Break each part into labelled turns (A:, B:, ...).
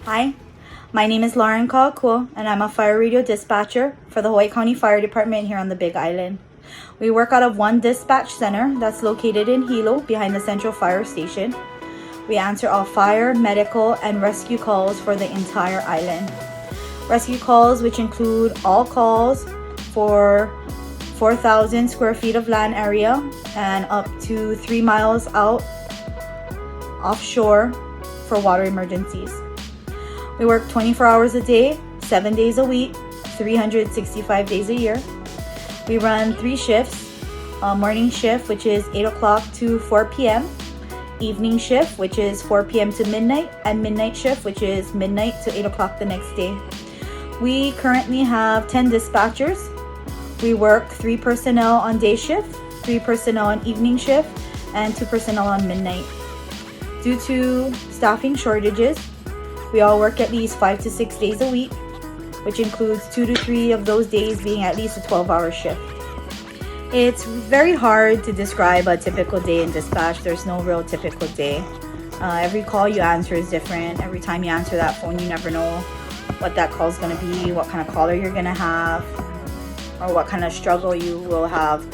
A: Hi, my name is Loren and I'm a fire radio dispatcher for the Hawaii County Fire Department here on the Big Island. We work out of one dispatch center that's located in Hilo behind the Central Fire Station. We answer all fire, medical, and rescue calls for the entire island. Rescue calls, which include all calls for 4,000 square feet of land area and up to 3 miles out offshore for water emergencies. We work 24 hours a day, 7 days a week, 365 days a year. We run 3 shifts, a morning shift, which is 8 o'clock to 4 p.m., evening shift, which is 4 p.m. to midnight, and midnight shift, which is midnight to 8 o'clock the next day. We currently have 10 dispatchers. We work 3 personnel on day shift, 3 personnel on evening shift, and 2 personnel on midnight. Due to staffing shortages, we all work at least 5 to 6 days a week, which includes 2 to 3 of those days being at least a 12-hour shift. It's very hard to describe a typical day in dispatch. There's no real typical day. Every call you answer is different. Every time you answer that phone, you never know what that call is going to be, what kind of caller you're going to have, or what kind of struggle you will have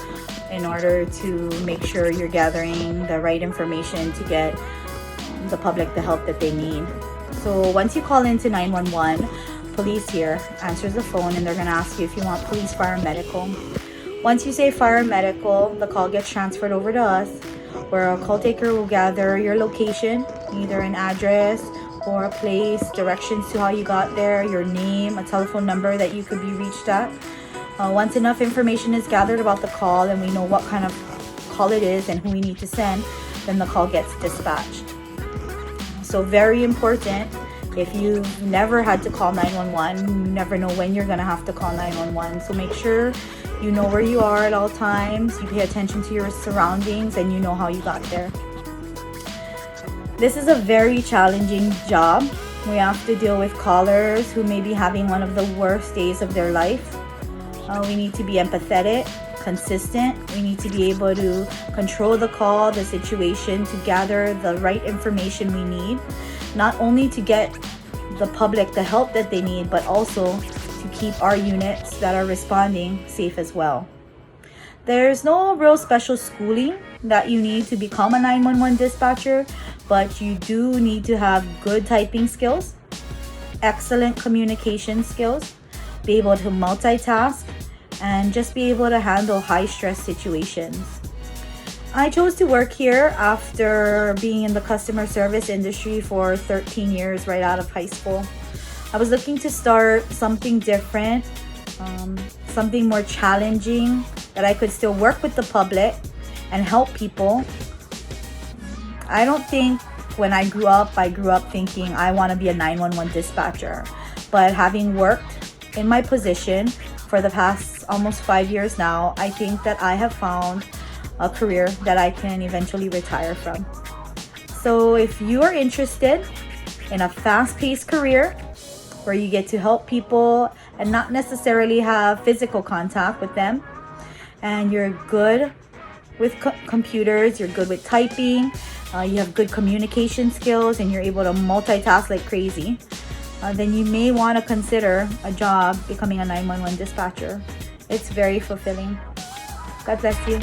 A: in order to make sure you're gathering the right information to get the public the help that they need. So once you call into 911, police here answers the phone and they're going to ask you if you want police, fire, medical. Once you say fire, medical, the call gets transferred over to us, where a call taker will gather your location, either an address or a place, directions to how you got there, your name, a telephone number that you could be reached at. Once enough information is gathered about the call and we know what kind of call it is and who we need to send, then the call gets dispatched. So very important, if you've never had to call 911, you never know when you're going to have to call 911. So make sure you know where you are at all times, you pay attention to your surroundings, and you know how you got there. This is a very challenging job. We have to deal with callers who may be having one of the worst days of their life. We need to be empathetic, consistent. We need to be able to control the call, the situation, to gather the right information we need, not only to get the public the help that they need, but also to keep our units that are responding safe as well. There's no real special schooling that you need to become a 911 dispatcher, but you do need to have good typing skills, excellent communication skills, be able to multitask, and just be able to handle high stress situations. I chose to work here after being in the customer service industry for 13 years right out of high school. I was looking to start something different, something more challenging, that I could still work with the public and help people. I don't think when I grew up thinking I want to be a 911 dispatcher. But having worked in my position for the past almost 5 years now, I think that I have found a career that I can eventually retire from. So if you are interested in a fast-paced career where you get to help people and not necessarily have physical contact with them, and you're good with computers, you're good with typing, you have good communication skills, and you're able to multitask like crazy, then you may want to consider a job becoming a 911 dispatcher. It's very fulfilling. God bless you.